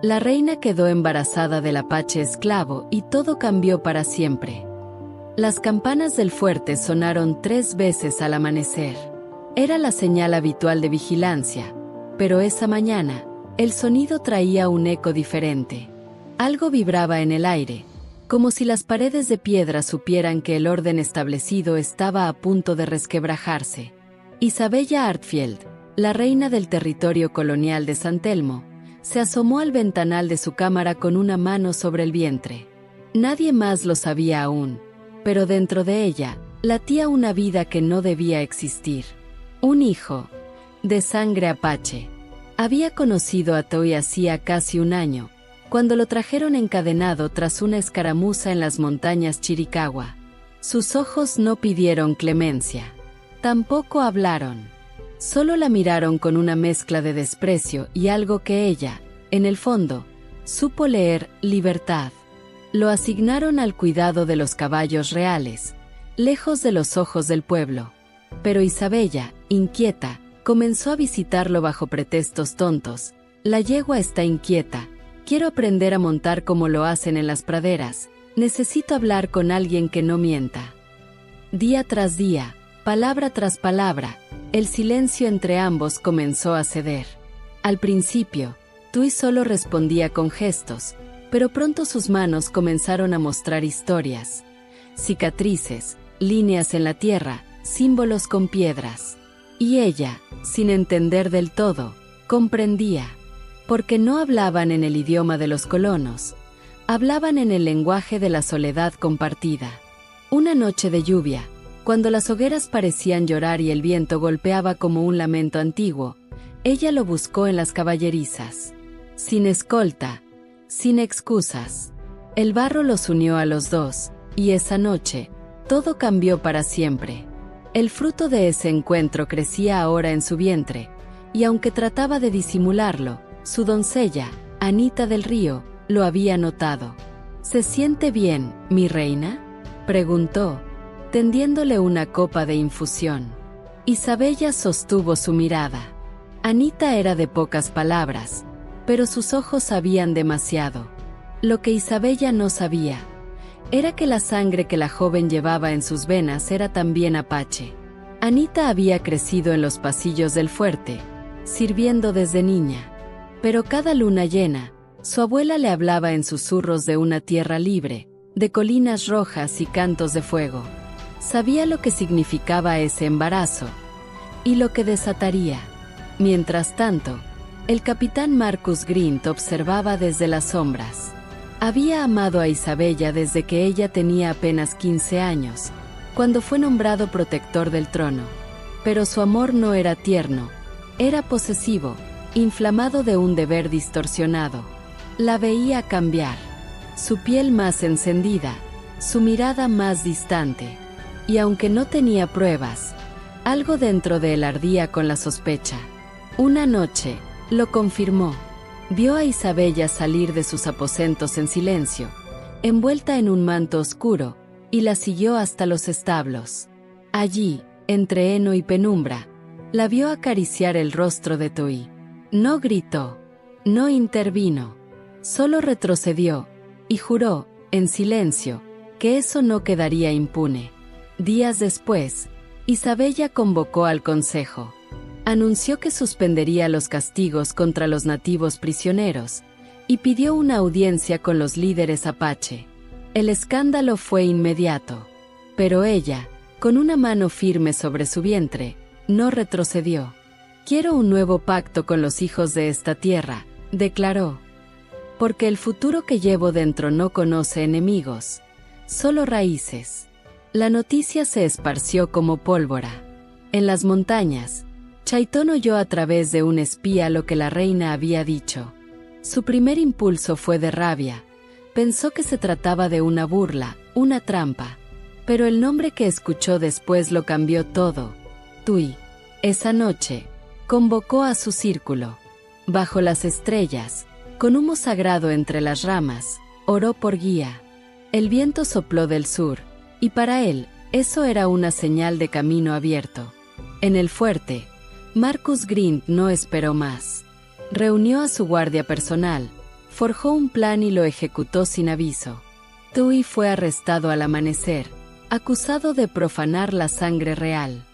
La reina quedó embarazada del apache esclavo y todo cambió para siempre. Las campanas del fuerte sonaron 3 veces al amanecer. Era la señal habitual de vigilancia, pero esa mañana, el sonido traía un eco diferente. Algo vibraba en el aire, como si las paredes de piedra supieran que el orden establecido estaba a punto de resquebrajarse. Isabella Artfield, la reina del territorio colonial de San Telmo, se asomó al ventanal de su cámara con una mano sobre el vientre. Nadie más lo sabía aún, pero dentro de ella latía una vida que no debía existir. Un hijo, de sangre apache. Había conocido a Toi hacía casi un año, cuando lo trajeron encadenado tras una escaramuza en las montañas Chiricahua. Sus ojos no pidieron clemencia. Tampoco hablaron. Solo la miraron con una mezcla de desprecio y algo que ella, en el fondo, supo leer: libertad. Lo asignaron al cuidado de los caballos reales, lejos de los ojos del pueblo. Pero Isabella, inquieta, comenzó a visitarlo bajo pretextos tontos. La yegua está inquieta. Quiero aprender a montar como lo hacen en las praderas. Necesito hablar con alguien que no mienta. Día tras día, palabra tras palabra, el silencio entre ambos comenzó a ceder. Al principio, Tui solo respondía con gestos, pero pronto sus manos comenzaron a mostrar historias. Cicatrices, líneas en la tierra, símbolos con piedras. Y ella, sin entender del todo, comprendía. Porque no hablaban en el idioma de los colonos, hablaban en el lenguaje de la soledad compartida. Una noche de lluvia, cuando las hogueras parecían llorar y el viento golpeaba como un lamento antiguo, ella lo buscó en las caballerizas. Sin escolta, sin excusas. El barro los unió a los dos, y esa noche, todo cambió para siempre. El fruto de ese encuentro crecía ahora en su vientre, y aunque trataba de disimularlo, su doncella, Anita del Río, lo había notado. ¿Se siente bien, mi reina?, preguntó, tendiéndole una copa de infusión. Isabella sostuvo su mirada. Anita era de pocas palabras, pero sus ojos sabían demasiado. Lo que Isabella no sabía era que la sangre que la joven llevaba en sus venas era también apache. Anita había crecido en los pasillos del fuerte, sirviendo desde niña. Pero cada luna llena, su abuela le hablaba en susurros de una tierra libre, de colinas rojas y cantos de fuego. Sabía lo que significaba ese embarazo y lo que desataría. Mientras tanto, el capitán Marcus Grint observaba desde las sombras. Había amado a Isabella desde que ella tenía apenas 15 años, cuando fue nombrado protector del trono. Pero su amor no era tierno, era posesivo, inflamado de un deber distorsionado. La veía cambiar, su piel más encendida, su mirada más distante. Y aunque no tenía pruebas, algo dentro de él ardía con la sospecha. Una noche, lo confirmó. Vio a Isabella salir de sus aposentos en silencio, envuelta en un manto oscuro, y la siguió hasta los establos. Allí, entre heno y penumbra, la vio acariciar el rostro de Toi. No gritó, no intervino, solo retrocedió, y juró, en silencio, que eso no quedaría impune. Días después, Isabella convocó al consejo. Anunció que suspendería los castigos contra los nativos prisioneros, y pidió una audiencia con los líderes apache. El escándalo fue inmediato, pero ella, con una mano firme sobre su vientre, no retrocedió. Quiero un nuevo pacto con los hijos de esta tierra, declaró. Porque el futuro que llevo dentro no conoce enemigos, solo raíces. La noticia se esparció como pólvora. En las montañas, Chaitón oyó a través de un espía lo que la reina había dicho. Su primer impulso fue de rabia. Pensó que se trataba de una burla, una trampa. Pero el nombre que escuchó después lo cambió todo. Tui. Esa noche, convocó a su círculo. Bajo las estrellas, con humo sagrado entre las ramas, oró por guía. El viento sopló del sur, y para él, eso era una señal de camino abierto. En el fuerte, Marcus Grint no esperó más. Reunió a su guardia personal, forjó un plan y lo ejecutó sin aviso. Tui fue arrestado al amanecer, acusado de profanar la sangre real.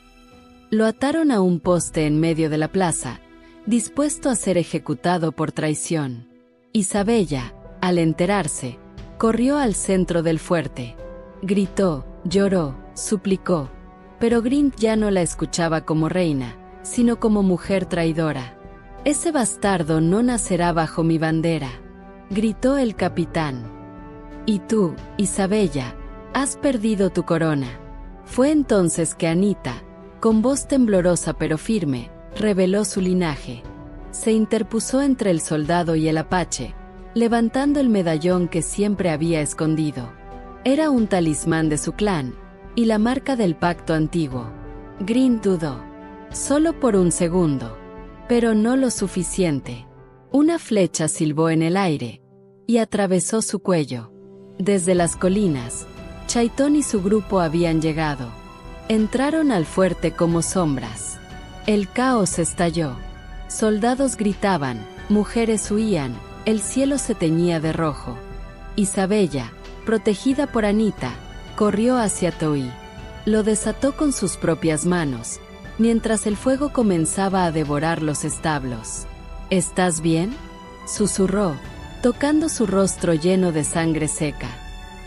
Lo ataron a un poste en medio de la plaza, dispuesto a ser ejecutado por traición. Isabella, al enterarse, corrió al centro del fuerte. Gritó, lloró, suplicó. Pero Grint ya no la escuchaba como reina, sino como mujer traidora. «Ese bastardo no nacerá bajo mi bandera», gritó el capitán. «Y tú, Isabella, has perdido tu corona». Fue entonces que Anita, con voz temblorosa pero firme, reveló su linaje. Se interpuso entre el soldado y el apache, levantando el medallón que siempre había escondido. Era un talismán de su clan, y la marca del pacto antiguo. Grint dudó. Solo por un segundo. Pero no lo suficiente. Una flecha silbó en el aire, y atravesó su cuello. Desde las colinas, Chaitón y su grupo habían llegado. Entraron al fuerte como sombras. El caos estalló. Soldados gritaban, mujeres huían, el cielo se teñía de rojo. Isabella, protegida por Anita, corrió hacia Tui. Lo desató con sus propias manos, mientras el fuego comenzaba a devorar los establos. «¿Estás bien?», susurró, tocando su rostro lleno de sangre seca.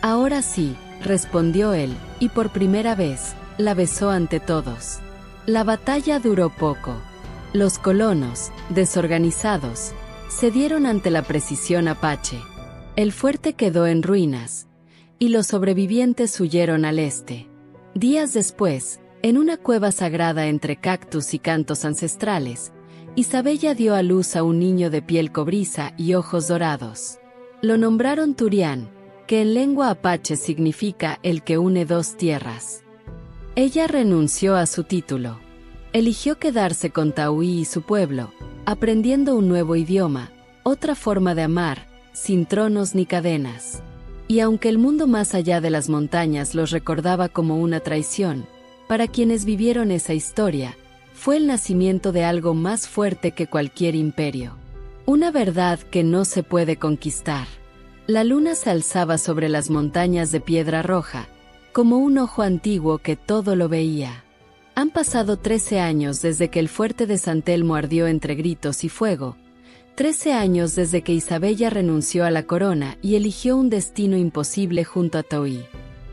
«Ahora sí», respondió él, y por primera vez, la besó ante todos. La batalla duró poco. Los colonos, desorganizados, cedieron ante la precisión apache. El fuerte quedó en ruinas, y los sobrevivientes huyeron al este. Días después, en una cueva sagrada entre cactus y cantos ancestrales, Isabella dio a luz a un niño de piel cobriza y ojos dorados. Lo nombraron Turián, que en lengua apache significa el que une dos tierras. Ella renunció a su título. Eligió quedarse con Tauí y su pueblo, aprendiendo un nuevo idioma, otra forma de amar, sin tronos ni cadenas. Y aunque el mundo más allá de las montañas los recordaba como una traición, para quienes vivieron esa historia, fue el nacimiento de algo más fuerte que cualquier imperio. Una verdad que no se puede conquistar. La luna se alzaba sobre las montañas de piedra roja, como un ojo antiguo que todo lo veía. Han pasado 13 años desde que el fuerte de San Telmo ardió entre gritos y fuego, 13 años desde que Isabella renunció a la corona y eligió un destino imposible junto a Tauí.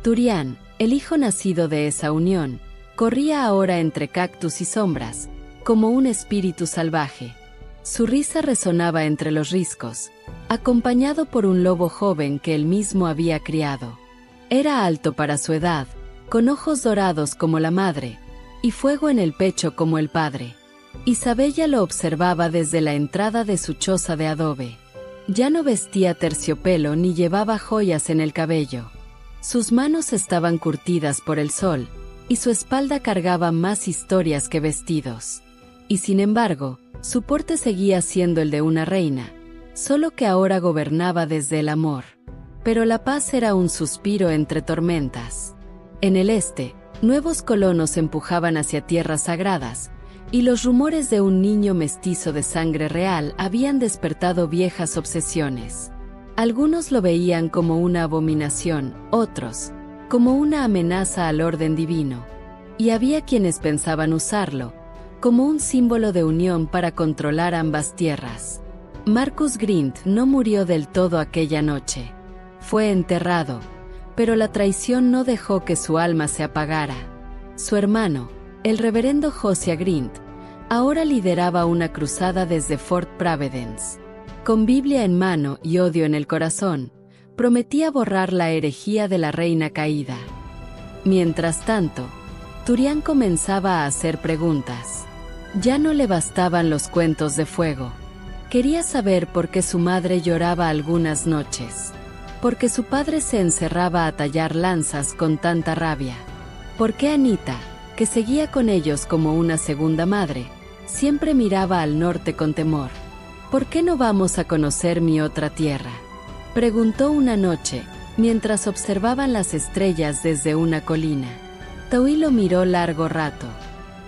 Turián, el hijo nacido de esa unión, corría ahora entre cactus y sombras, como un espíritu salvaje. Su risa resonaba entre los riscos, acompañado por un lobo joven que él mismo había criado. Era alto para su edad, con ojos dorados como la madre, y fuego en el pecho como el padre. Isabella lo observaba desde la entrada de su choza de adobe. Ya no vestía terciopelo ni llevaba joyas en el cabello. Sus manos estaban curtidas por el sol, y su espalda cargaba más historias que vestidos. Y sin embargo, su porte seguía siendo el de una reina, solo que ahora gobernaba desde el amor. Pero la paz era un suspiro entre tormentas. En el este, nuevos colonos empujaban hacia tierras sagradas, y los rumores de un niño mestizo de sangre real habían despertado viejas obsesiones. Algunos lo veían como una abominación, otros, como una amenaza al orden divino. Y había quienes pensaban usarlo, como un símbolo de unión para controlar ambas tierras. Marcus Grint no murió del todo aquella noche. Fue enterrado, pero la traición no dejó que su alma se apagara. Su hermano, el reverendo Josiah Grint, ahora lideraba una cruzada desde Fort Providence. Con Biblia en mano y odio en el corazón, prometía borrar la herejía de la reina caída. Mientras tanto, Turián comenzaba a hacer preguntas. Ya no le bastaban los cuentos de fuego. Quería saber por qué su madre lloraba algunas noches. Por qué su padre se encerraba a tallar lanzas con tanta rabia. Por qué Anita, que seguía con ellos como una segunda madre, siempre miraba al norte con temor. ¿Por qué no vamos a conocer mi otra tierra?, preguntó una noche, mientras observaban las estrellas desde una colina. Tauí lo miró largo rato.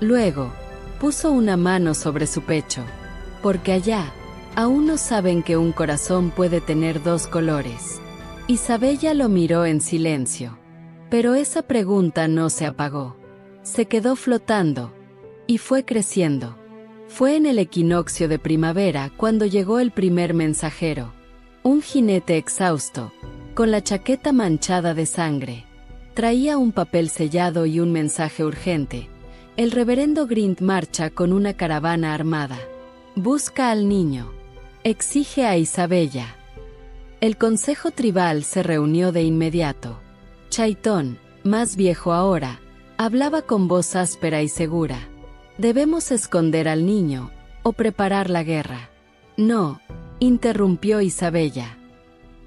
Luego, puso una mano sobre su pecho. Porque allá, Aún no saben que un corazón puede tener dos colores. Isabella lo miró en silencio. Pero esa pregunta no se apagó. Se quedó flotando. Y fue creciendo. Fue en el equinoccio de primavera cuando llegó el primer mensajero. Un jinete exhausto, con la chaqueta manchada de sangre. Traía un papel sellado y un mensaje urgente. El reverendo Grint marcha con una caravana armada. Busca al niño. Exige a Isabella. El consejo tribal se reunió de inmediato. Chaytón, más viejo ahora, hablaba con voz áspera y segura. Debemos esconder al niño, o preparar la guerra. No, interrumpió Isabella.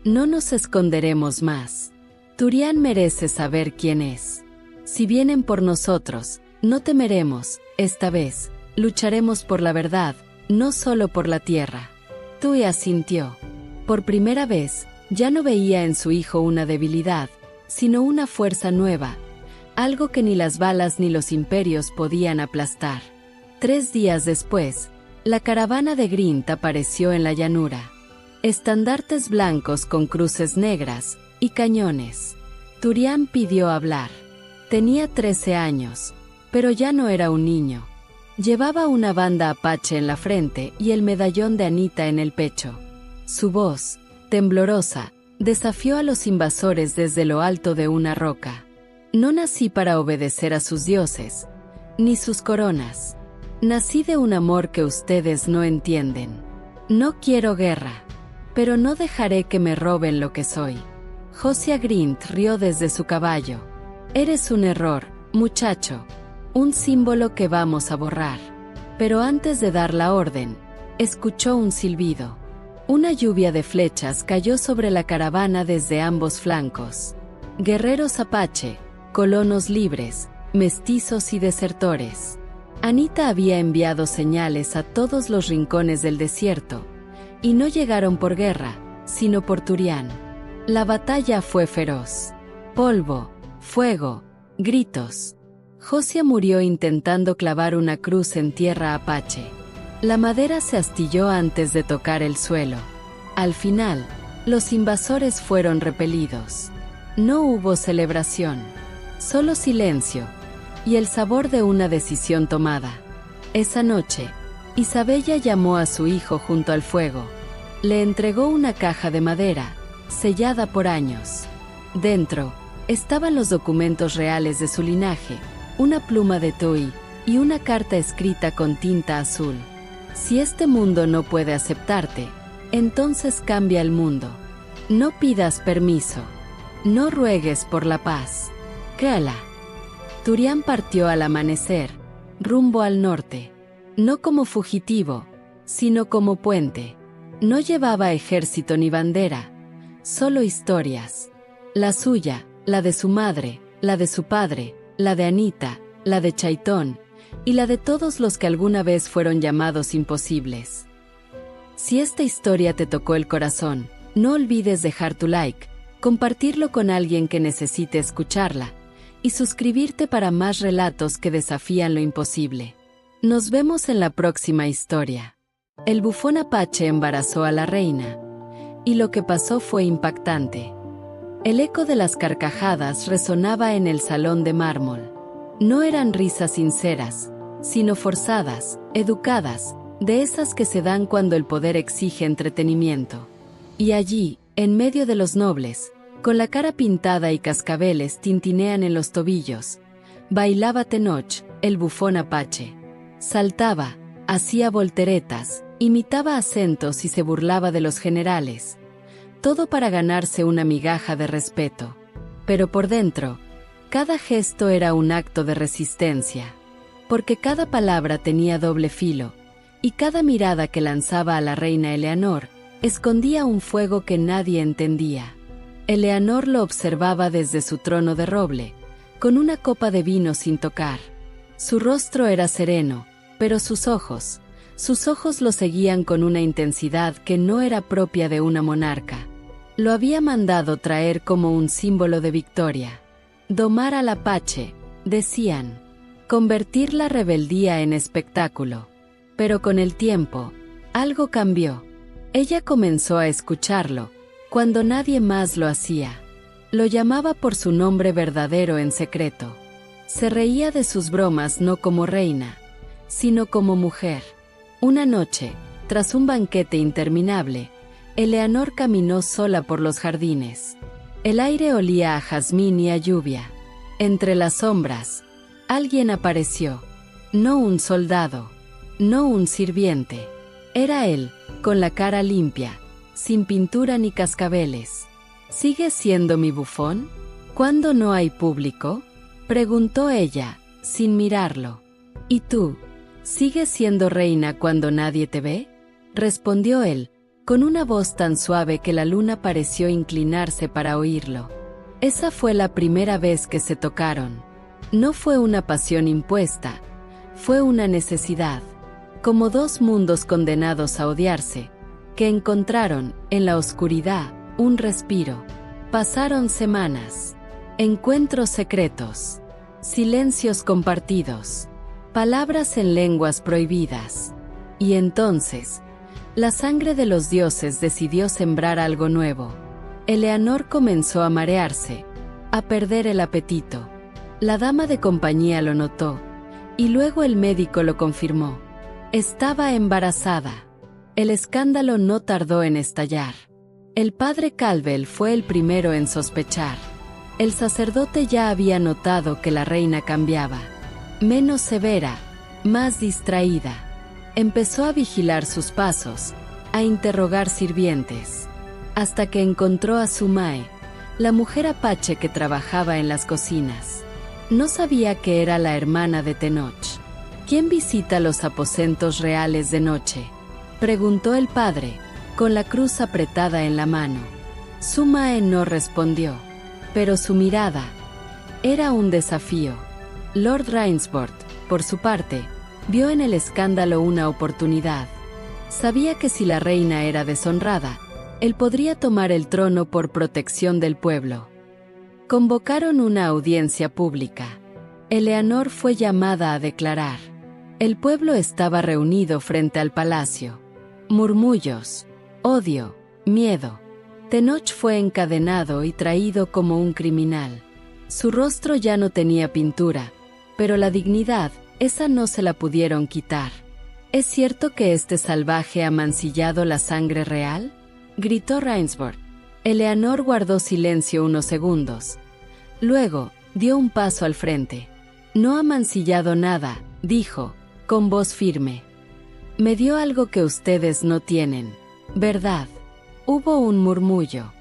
No nos esconderemos más. Turián merece saber quién es. Si vienen por nosotros, no temeremos, esta vez, lucharemos por la verdad, no solo por la tierra. Tui asintió. Por primera vez, ya no veía en su hijo una debilidad, sino una fuerza nueva, algo que ni las balas ni los imperios podían aplastar. 3 días después, la caravana de Grint apareció en la llanura. Estandartes blancos con cruces negras y cañones. Turián pidió hablar. Tenía 13 años, pero ya no era un niño. Llevaba una banda apache en la frente y el medallón de Anita en el pecho. Su voz, temblorosa, desafió a los invasores desde lo alto de una roca. No nací para obedecer a sus dioses, ni sus coronas. Nací de un amor que ustedes no entienden. No quiero guerra, pero no dejaré que me roben lo que soy. Josiah Grint rió desde su caballo. Eres un error, muchacho. Un símbolo que vamos a borrar. Pero antes de dar la orden, escuchó un silbido. Una lluvia de flechas cayó sobre la caravana desde ambos flancos. Guerreros apache, colonos libres, mestizos y desertores. Anita había enviado señales a todos los rincones del desierto, y no llegaron por guerra, sino por Turián. La batalla fue feroz. Polvo, fuego, gritos. Josiah murió intentando clavar una cruz en tierra apache. La madera se astilló antes de tocar el suelo. Al final, los invasores fueron repelidos. No hubo celebración, solo silencio, y el sabor de una decisión tomada. Esa noche, Isabella llamó a su hijo junto al fuego. Le entregó una caja de madera, sellada por años. Dentro, estaban los documentos reales de su linaje, una pluma de Tui, y una carta escrita con tinta azul. Si este mundo no puede aceptarte, entonces cambia el mundo. No pidas permiso. No ruegues por la paz. Créala. Turián partió al amanecer, rumbo al norte. No como fugitivo, sino como puente. No llevaba ejército ni bandera, solo historias. La suya, la de su madre, la de su padre, la de Anita, la de Chaytón, y la de todos los que alguna vez fueron llamados imposibles. Si esta historia te tocó el corazón, no olvides dejar tu like, compartirlo con alguien que necesite escucharla, y suscribirte para más relatos que desafían lo imposible. Nos vemos en la próxima historia. El bufón apache embarazó a la reina, y lo que pasó fue impactante. El eco de las carcajadas resonaba en el salón de mármol. No eran risas sinceras, sino forzadas, educadas, de esas que se dan cuando el poder exige entretenimiento. Y allí, en medio de los nobles, con la cara pintada y cascabeles tintinean en los tobillos, bailaba Tenoch, el bufón apache. Saltaba, hacía volteretas, imitaba acentos y se burlaba de los generales. Todo para ganarse una migaja de respeto. Pero por dentro, cada gesto era un acto de resistencia. Porque cada palabra tenía doble filo, y cada mirada que lanzaba a la reina Eleanor escondía un fuego que nadie entendía. Eleanor lo observaba desde su trono de roble, con una copa de vino sin tocar. Su rostro era sereno, pero sus ojos lo seguían con una intensidad que no era propia de una monarca. Lo había mandado traer como un símbolo de victoria. Domar al apache, decían. Convertir la rebeldía en espectáculo. Pero con el tiempo, algo cambió. Ella comenzó a escucharlo, cuando nadie más lo hacía. Lo llamaba por su nombre verdadero en secreto. Se reía de sus bromas no como reina, sino como mujer. Una noche, tras un banquete interminable, Eleanor caminó sola por los jardines. El aire olía a jazmín y a lluvia. Entre las sombras, alguien apareció. No un soldado, no un sirviente. Era él, con la cara limpia, sin pintura ni cascabeles. ¿Sigues siendo mi bufón? ¿Cuándo no hay público?, preguntó ella, sin mirarlo. ¿Y tú, sigues siendo reina cuando nadie te ve?, respondió él, con una voz tan suave que la luna pareció inclinarse para oírlo. Esa fue la primera vez que se tocaron. No fue una pasión impuesta, fue una necesidad, como dos mundos condenados a odiarse, que encontraron, en la oscuridad, un respiro. Pasaron semanas, encuentros secretos, silencios compartidos, palabras en lenguas prohibidas. Y entonces, la sangre de los dioses decidió sembrar algo nuevo. Eleanor comenzó a marearse, a perder el apetito. La dama de compañía lo notó, y luego el médico lo confirmó. Estaba embarazada. El escándalo no tardó en estallar. El padre Calvel fue el primero en sospechar. El sacerdote ya había notado que la reina cambiaba. Menos severa, más distraída. Empezó a vigilar sus pasos, a interrogar sirvientes, hasta que encontró a Sumae, la mujer apache que trabajaba en las cocinas. No sabía que era la hermana de Tenoch. ¿Quién visita los aposentos reales de noche?, preguntó el padre, con la cruz apretada en la mano. Sumae no respondió, pero su mirada era un desafío. Lord Rainsford, por su parte, vio en el escándalo una oportunidad. Sabía que si la reina era deshonrada, él podría tomar el trono por protección del pueblo. Convocaron una audiencia pública. Eleanor fue llamada a declarar. El pueblo estaba reunido frente al palacio. Murmullos, odio, miedo. Tenoch fue encadenado y traído como un criminal. Su rostro ya no tenía pintura, pero la dignidad, esa no se la pudieron quitar. ¿Es cierto que este salvaje ha mancillado la sangre real?, gritó Rainsford. Eleanor guardó silencio unos segundos. Luego, dio un paso al frente. No ha mancillado nada, dijo, con voz firme. Me dio algo que ustedes no tienen, ¿verdad? Hubo un murmullo.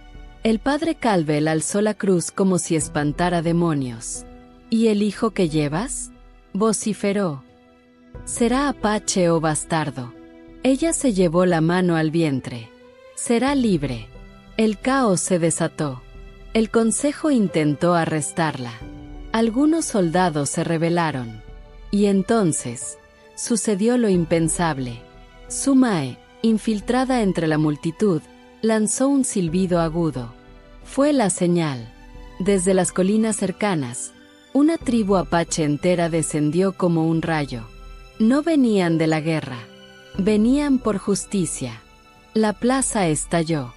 El padre Calvel alzó la cruz como si espantara demonios. ¿Y el hijo que llevas?, vociferó. Será apache o bastardo. Ella se llevó la mano al vientre. Será libre. El caos se desató. El consejo intentó arrestarla. Algunos soldados se rebelaron. Y entonces sucedió lo impensable. Sumae, infiltrada entre la multitud, lanzó un silbido agudo. Fue la señal. Desde las colinas cercanas, una tribu apache entera descendió como un rayo. No venían de la guerra, venían por justicia. La plaza estalló,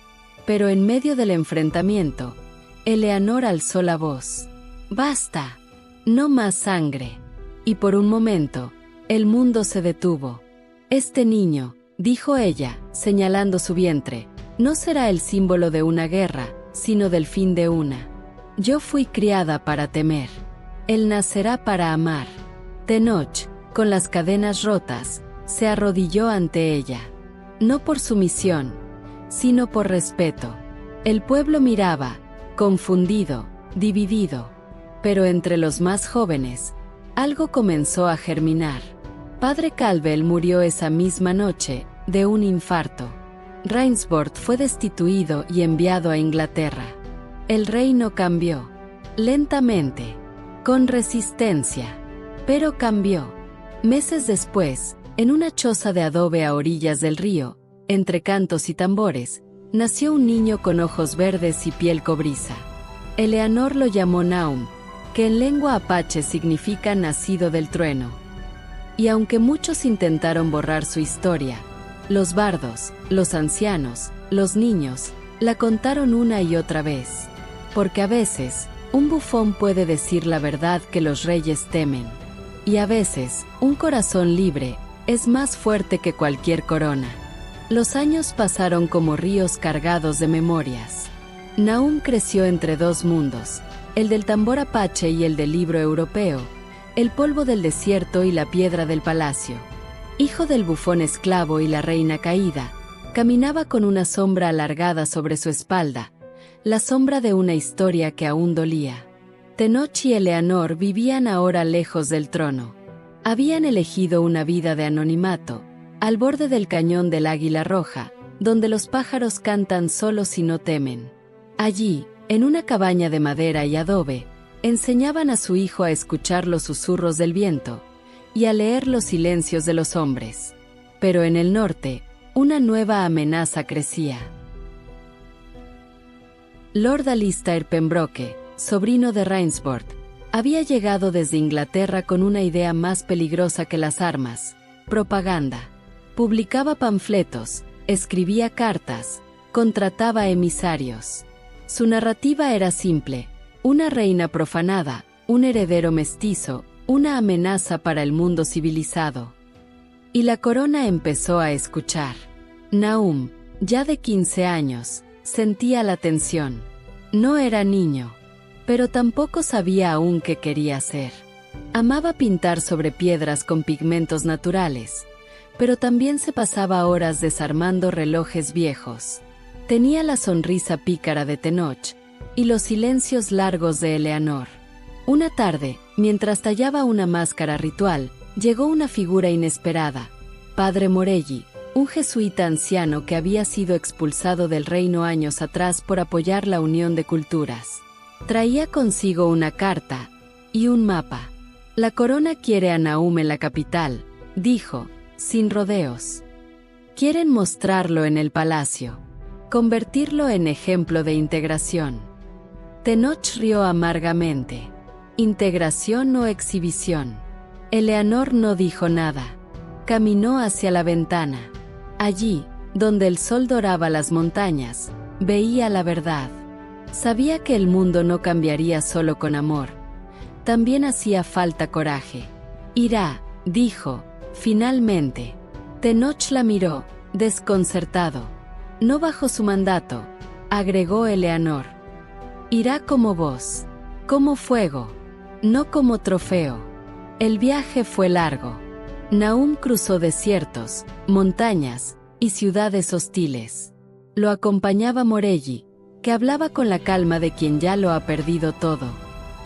pero en medio del enfrentamiento, Eleanor alzó la voz. ¡Basta! No más sangre. Y por un momento, el mundo se detuvo. Este niño, dijo ella, señalando su vientre, no será el símbolo de una guerra, sino del fin de una. Yo fui criada para temer. Él nacerá para amar. Tenoch, con las cadenas rotas, se arrodilló ante ella. No por sumisión, sino por respeto. El pueblo miraba, confundido, dividido. Pero entre los más jóvenes, algo comenzó a germinar. Padre Calvel murió esa misma noche, de un infarto. Rainsford fue destituido y enviado a Inglaterra. El reino cambió. Lentamente. Con resistencia. Pero cambió. Meses después, en una choza de adobe a orillas del río, entre cantos y tambores, nació un niño con ojos verdes y piel cobriza. Eleanor lo llamó Naum, que en lengua apache significa nacido del trueno. Y aunque muchos intentaron borrar su historia, Los bardos, los ancianos, los niños, la contaron una y otra vez. Porque a veces, un bufón puede decir la verdad que los reyes temen. Y a veces, un corazón libre es más fuerte que cualquier corona. Los años pasaron como ríos cargados de memorias. Nahum creció entre dos mundos, el del tambor apache y el del libro europeo, el polvo del desierto y la piedra del palacio. Hijo del bufón esclavo y la reina caída, caminaba con una sombra alargada sobre su espalda, la sombra de una historia que aún dolía. Tenoch y Eleanor vivían ahora lejos del trono. Habían elegido una vida de anonimato, al borde del cañón del Águila Roja, donde los pájaros cantan solos y no temen. Allí, en una cabaña de madera y adobe, enseñaban a su hijo a escuchar los susurros del viento y a leer los silencios de los hombres. Pero en el norte, una nueva amenaza crecía. Lord Alistair Pembroke, sobrino de Rainsford, había llegado desde Inglaterra con una idea más peligrosa que las armas: propaganda. Publicaba panfletos, escribía cartas, contrataba emisarios. Su narrativa era simple: una reina profanada, un heredero mestizo, una amenaza para el mundo civilizado. Y la corona empezó a escuchar. Nahum, ya de 15 años, sentía la tensión. No era niño, pero tampoco sabía aún qué quería hacer. Amaba pintar sobre piedras con pigmentos naturales, pero también se pasaba horas desarmando relojes viejos. Tenía la sonrisa pícara de Tenoch y los silencios largos de Eleanor. Una tarde, mientras tallaba una máscara ritual, llegó una figura inesperada: Padre Morelli, un jesuita anciano que había sido expulsado del reino años atrás por apoyar la unión de culturas. Traía consigo una carta y un mapa. La corona quiere a Nahum en la capital, dijo, sin rodeos. Quieren mostrarlo en el palacio, convertirlo en ejemplo de integración. Tenoch rió amargamente. ¿Integración o exhibición? Eleanor no dijo nada. Caminó hacia la ventana. Allí, donde el sol doraba las montañas, veía la verdad. Sabía que el mundo no cambiaría solo con amor. También hacía falta coraje. Irá, dijo, finalmente. Tenoch la miró, desconcertado. No bajo su mandato, agregó Eleanor. Irá como voz, como fuego, no como trofeo. El viaje fue largo. Nahum cruzó desiertos, montañas y ciudades hostiles. Lo acompañaba Morelli, que hablaba con la calma de quien ya lo ha perdido todo.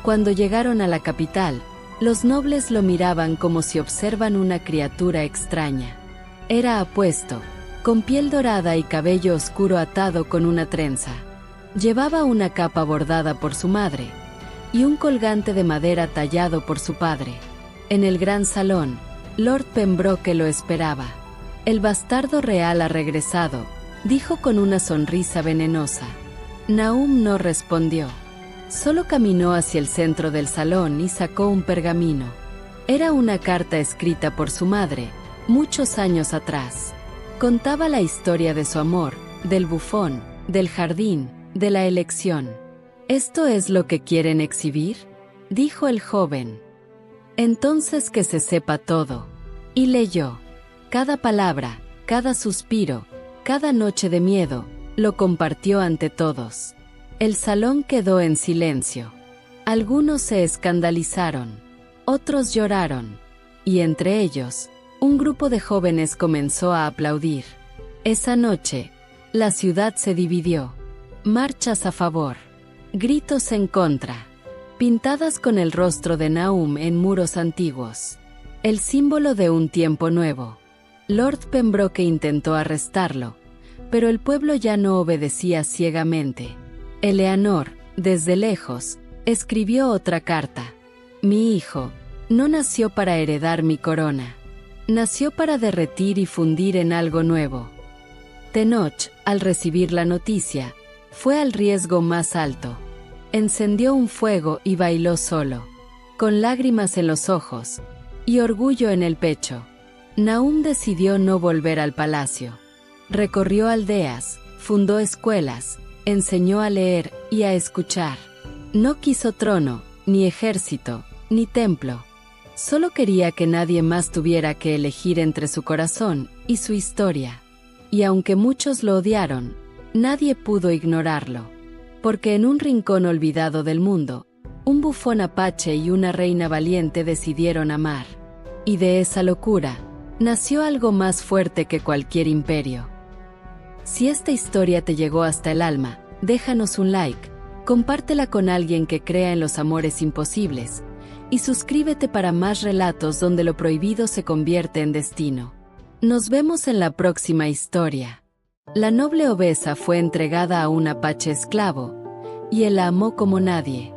Cuando llegaron a la capital, los nobles lo miraban como si observan una criatura extraña. Era apuesto, con piel dorada y cabello oscuro atado con una trenza. Llevaba una capa bordada por su madre y un colgante de madera tallado por su padre. En el gran salón, Lord Pembroke lo esperaba. El bastardo real ha regresado, dijo con una sonrisa venenosa. Nahum no respondió. Solo caminó hacia el centro del salón y sacó un pergamino. Era una carta escrita por su madre, muchos años atrás. Contaba la historia de su amor, del bufón, del jardín, de la elección. ¿Esto es lo que quieren exhibir?, dijo el joven. Entonces que se sepa todo. Y leyó. Cada palabra, cada suspiro, cada noche de miedo, lo compartió ante todos. El salón quedó en silencio. Algunos se escandalizaron, otros lloraron, y entre ellos, un grupo de jóvenes comenzó a aplaudir. Esa noche, la ciudad se dividió. Marchas a favor, gritos en contra, pintadas con el rostro de Nahum en muros antiguos. El símbolo de un tiempo nuevo. Lord Pembroke intentó arrestarlo, pero el pueblo ya no obedecía ciegamente. Eleanor, desde lejos, escribió otra carta. Mi hijo no nació para heredar mi corona. Nació para derretir y fundir en algo nuevo. Tenoch, al recibir la noticia, fue al riesgo más alto. Encendió un fuego y bailó solo, con lágrimas en los ojos y orgullo en el pecho. Nahum decidió no volver al palacio. Recorrió aldeas, fundó escuelas, enseñó a leer y a escuchar. No quiso trono, ni ejército, ni templo. Solo quería que nadie más tuviera que elegir entre su corazón y su historia. Y aunque muchos lo odiaron, nadie pudo ignorarlo. Porque en un rincón olvidado del mundo, un bufón apache y una reina valiente decidieron amar. Y de esa locura, nació algo más fuerte que cualquier imperio. Si esta historia te llegó hasta el alma, déjanos un like, compártela con alguien que crea en los amores imposibles, y suscríbete para más relatos donde lo prohibido se convierte en destino. Nos vemos en la próxima historia. La noble obesa fue entregada a un apache esclavo, y él la amó como nadie.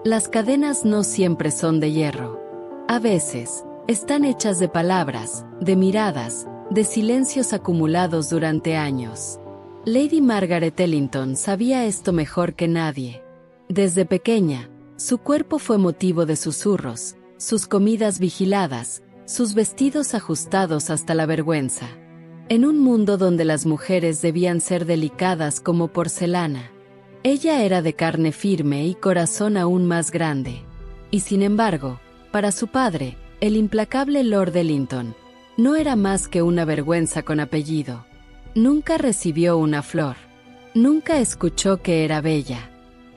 Las cadenas no siempre son de hierro. A veces, están hechas de palabras, de miradas, de silencios acumulados durante años. Lady Margaret Ellington sabía esto mejor que nadie. Desde pequeña, su cuerpo fue motivo de susurros, sus comidas vigiladas, sus vestidos ajustados hasta la vergüenza. En un mundo donde las mujeres debían ser delicadas como porcelana, ella era de carne firme y corazón aún más grande. Y sin embargo, para su padre, el implacable Lord Ellington, no era más que una vergüenza con apellido. Nunca recibió una flor. Nunca escuchó que era bella.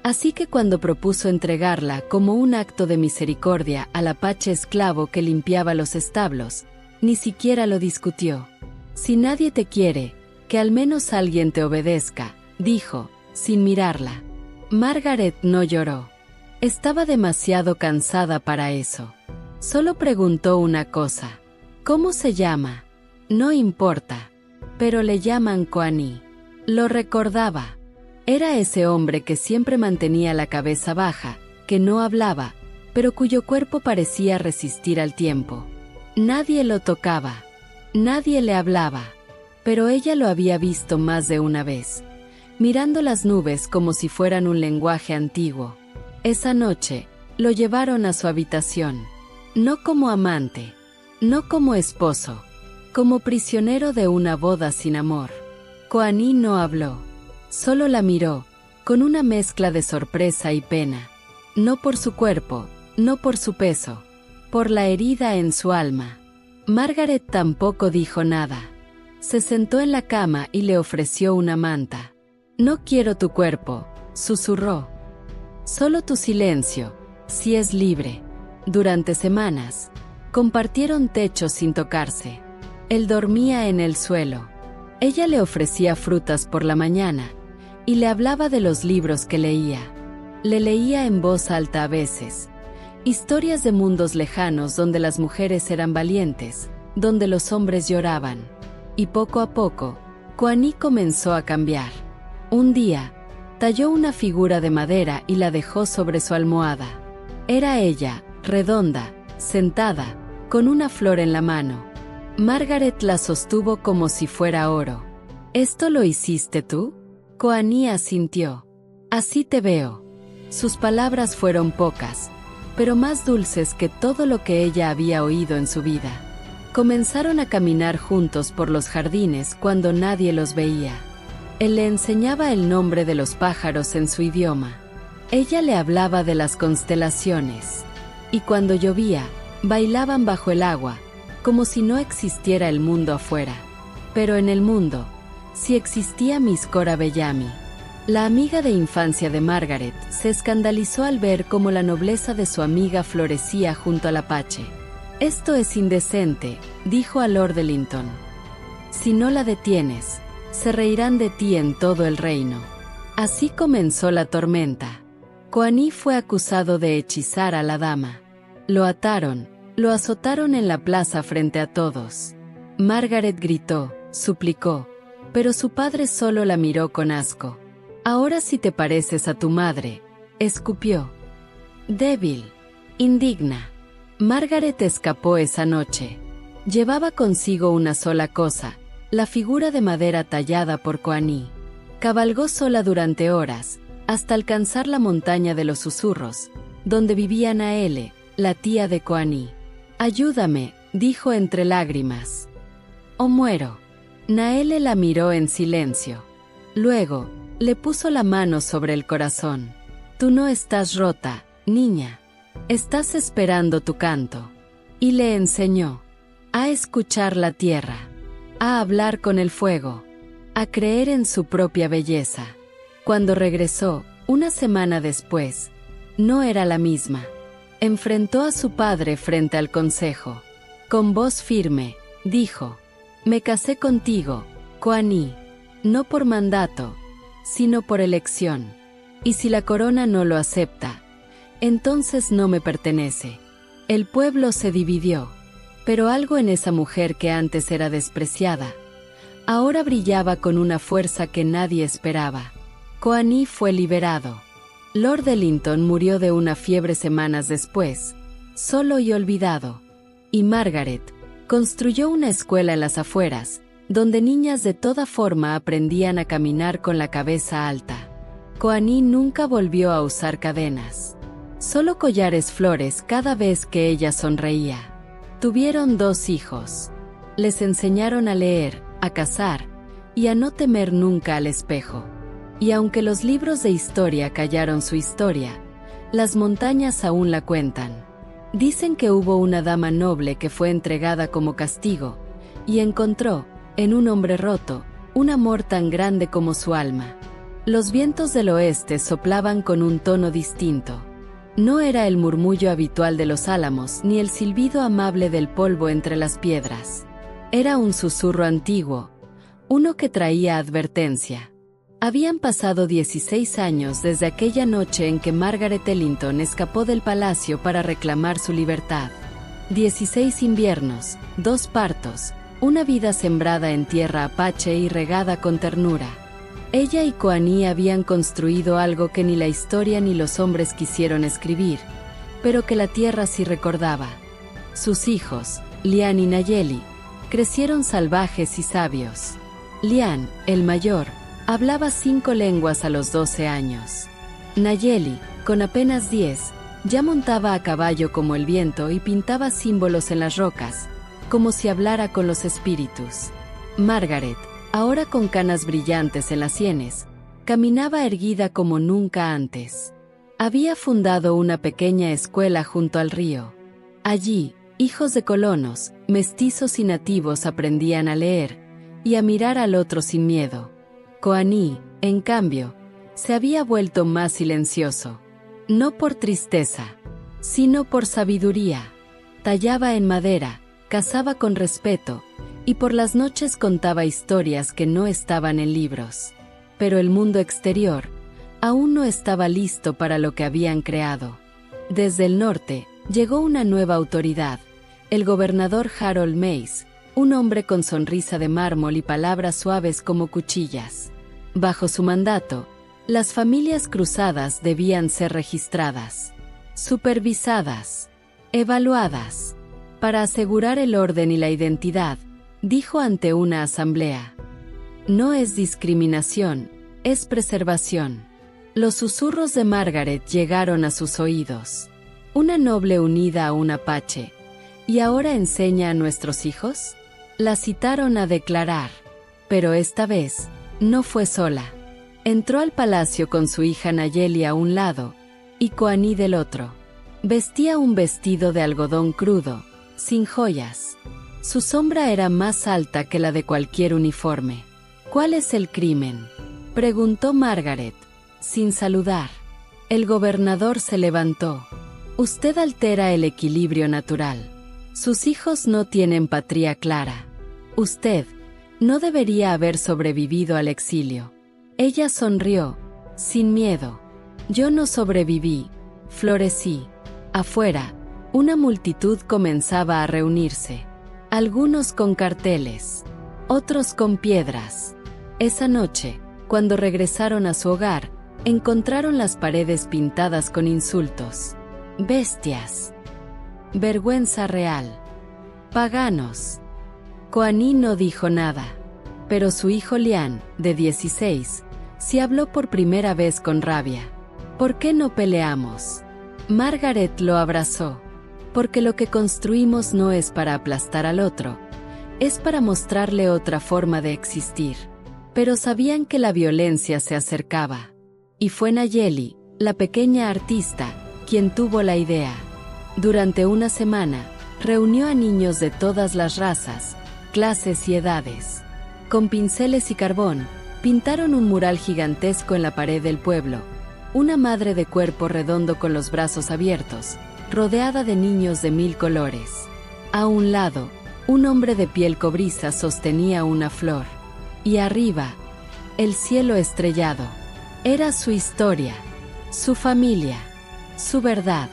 Así que cuando propuso entregarla como un acto de misericordia al apache esclavo que limpiaba los establos, ni siquiera lo discutió. Si nadie te quiere, que al menos alguien te obedezca, dijo, sin mirarla. Margaret no lloró. Estaba demasiado cansada para eso. Solo preguntó una cosa. ¿Cómo se llama? No importa. Pero le llaman Koani. Lo recordaba. Era ese hombre que siempre mantenía la cabeza baja, que no hablaba, pero cuyo cuerpo parecía resistir al tiempo. Nadie lo tocaba. Nadie le hablaba. Pero ella lo había visto más de una vez, mirando las nubes como si fueran un lenguaje antiguo. Esa noche, lo llevaron a su habitación. No como amante, no como esposo, como prisionero de una boda sin amor. Koani no habló, solo la miró, con una mezcla de sorpresa y pena. No por su cuerpo, no por su peso, por la herida en su alma. Margaret tampoco dijo nada. Se sentó en la cama y le ofreció una manta. No quiero tu cuerpo, susurró. Solo tu silencio, si es libre. Durante semanas, compartieron techo sin tocarse. Él dormía en el suelo. Ella le ofrecía frutas por la mañana, y le hablaba de los libros que leía. Le leía en voz alta a veces. Historias de mundos lejanos donde las mujeres eran valientes, donde los hombres lloraban. Y poco a poco, Koani comenzó a cambiar. Un día, talló una figura de madera y la dejó sobre su almohada. Era ella, redonda, sentada, con una flor en la mano. Margaret la sostuvo como si fuera oro. ¿Esto lo hiciste tú? Koani asintió. Así te veo. Sus palabras fueron pocas, pero más dulces que todo lo que ella había oído en su vida. Comenzaron a caminar juntos por los jardines cuando nadie los veía. Él le enseñaba el nombre de los pájaros en su idioma. Ella le hablaba de las constelaciones. Y cuando llovía, bailaban bajo el agua, como si no existiera el mundo afuera. Pero en el mundo, sí existía Miss Cora Bellamy. La amiga de infancia de Margaret se escandalizó al ver cómo la nobleza de su amiga florecía junto al apache. «Esto es indecente», dijo a Lord Ellington. «Si no la detienes, se reirán de ti en todo el reino». Así comenzó la tormenta. Koani fue acusado de hechizar a la dama. Lo ataron, lo azotaron en la plaza frente a todos. Margaret gritó, suplicó, pero su padre solo la miró con asco. «Ahora sí te pareces a tu madre», escupió. Débil, indigna. Margaret escapó esa noche. Llevaba consigo una sola cosa, la figura de madera tallada por Koani. Cabalgó sola durante horas, hasta alcanzar la montaña de los susurros, donde vivía Naele, la tía de Koani. «Ayúdame», dijo entre lágrimas. «O muero». Naele la miró en silencio. Luego, le puso la mano sobre el corazón. «Tú no estás rota, niña. Estás esperando tu canto». Y le enseñó a escuchar la tierra, a hablar con el fuego, a creer en su propia belleza. Cuando regresó, una semana después, no era la misma. Enfrentó a su padre frente al consejo. Con voz firme, dijo: «Me casé contigo, Koani, no por mandato, sino por elección. Y si la corona no lo acepta, entonces no me pertenece». El pueblo se dividió, pero algo en esa mujer que antes era despreciada, ahora brillaba con una fuerza que nadie esperaba. Koani fue liberado. Lord Ellington murió de una fiebre semanas después, solo y olvidado. Y Margaret construyó una escuela en las afueras, donde niñas de toda forma aprendían a caminar con la cabeza alta. Koani nunca volvió a usar cadenas. Solo collares flores cada vez que ella sonreía. Tuvieron 2 hijos. Les enseñaron a leer, a cazar y a no temer nunca al espejo. Y aunque los libros de historia callaron su historia, las montañas aún la cuentan. Dicen que hubo una dama noble que fue entregada como castigo y encontró, en un hombre roto, un amor tan grande como su alma. Los vientos del oeste soplaban con un tono distinto. No era el murmullo habitual de los álamos ni el silbido amable del polvo entre las piedras. Era un susurro antiguo, uno que traía advertencia. Habían pasado 16 años desde aquella noche en que Margaret Ellington escapó del palacio para reclamar su libertad. 16 inviernos, 2 partos, una vida sembrada en tierra apache y regada con ternura. Ella y Koani habían construido algo que ni la historia ni los hombres quisieron escribir, pero que la tierra sí recordaba. Sus hijos, Lian y Nayeli, crecieron salvajes y sabios. Lian, el mayor, hablaba 5 lenguas a los 12 años. Nayeli, con apenas 10, ya montaba a caballo como el viento y pintaba símbolos en las rocas, como si hablara con los espíritus. Margaret, ahora con canas brillantes en las sienes, caminaba erguida como nunca antes. Había fundado una pequeña escuela junto al río. Allí, hijos de colonos, mestizos y nativos aprendían a leer y a mirar al otro sin miedo. Koani, en cambio, se había vuelto más silencioso. No por tristeza, sino por sabiduría. Tallaba en madera, cazaba con respeto, y por las noches contaba historias que no estaban en libros. Pero el mundo exterior aún no estaba listo para lo que habían creado. Desde el norte llegó una nueva autoridad, el gobernador Harold Mace, un hombre con sonrisa de mármol y palabras suaves como cuchillas. Bajo su mandato, las familias cruzadas debían ser registradas, supervisadas, evaluadas. Para asegurar el orden y la identidad, dijo ante una asamblea: «No es discriminación, es preservación». Los susurros de Margaret llegaron a sus oídos. ¿Una noble unida a un apache, y ahora enseña a nuestros hijos? La citaron a declarar. Pero esta vez, no fue sola. Entró al palacio con su hija Nayeli a un lado, y Koani del otro. Vestía un vestido de algodón crudo, sin joyas. Su sombra era más alta que la de cualquier uniforme. «¿Cuál es el crimen?», preguntó Margaret, sin saludar. El gobernador se levantó. «Usted altera el equilibrio natural. Sus hijos no tienen patria clara. Usted no debería haber sobrevivido al exilio». Ella sonrió, sin miedo. «Yo no sobreviví, florecí». Afuera, una multitud comenzaba a reunirse. Algunos con carteles, otros con piedras. Esa noche, cuando regresaron a su hogar, encontraron las paredes pintadas con insultos. «Bestias», «vergüenza real», «paganos». Koani no dijo nada, pero su hijo Lian, de 16, sí habló por primera vez con rabia. «¿Por qué no peleamos?». Margaret lo abrazó. porque lo que construimos no es para aplastar al otro, es para mostrarle otra forma de existir. Pero sabían que la violencia se acercaba. Y fue Nayeli, la pequeña artista, quien tuvo la idea. Durante una semana, reunió a niños de todas las razas, clases y edades. Con pinceles y carbón, pintaron un mural gigantesco en la pared del pueblo. Una madre de cuerpo redondo con los brazos abiertos, rodeada de niños de 1000 colores. A un lado, un hombre de piel cobriza sostenía una flor. Y arriba, el cielo estrellado. Era su historia, su familia, su verdad.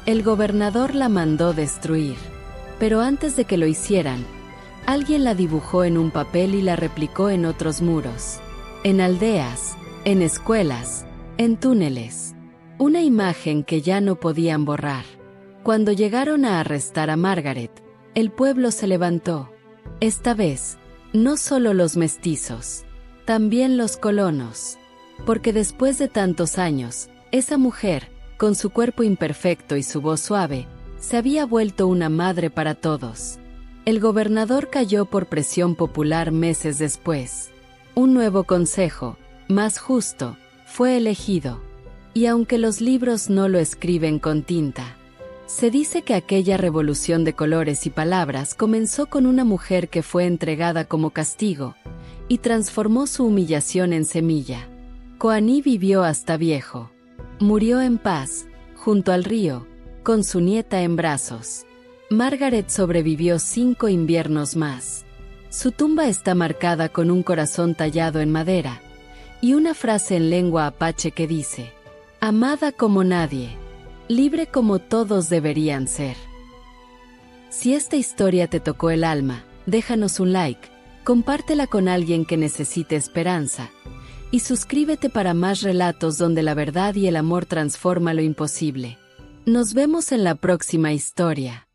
El gobernador la mandó destruir. Pero antes de que lo hicieran, alguien la dibujó en un papel y la replicó en otros muros. En aldeas, en escuelas, en túneles. Una imagen que ya no podían borrar. Cuando llegaron a arrestar a Margaret, el pueblo se levantó. Esta vez, no solo los mestizos, también los colonos. Porque después de tantos años, esa mujer, con su cuerpo imperfecto y su voz suave, se había vuelto una madre para todos. El gobernador cayó por presión popular meses después. Un nuevo consejo, más justo, fue elegido. Y aunque los libros no lo escriben con tinta, se dice que aquella revolución de colores y palabras comenzó con una mujer que fue entregada como castigo y transformó su humillación en semilla. Koani vivió hasta viejo. Murió en paz, junto al río, con su nieta en brazos. Margaret sobrevivió 5 inviernos más. Su tumba está marcada con un corazón tallado en madera y una frase en lengua apache que dice: amada como nadie, libre como todos deberían ser. Si esta historia te tocó el alma, déjanos un like, compártela con alguien que necesite esperanza y suscríbete para más relatos donde la verdad y el amor transforma lo imposible. Nos vemos en la próxima historia.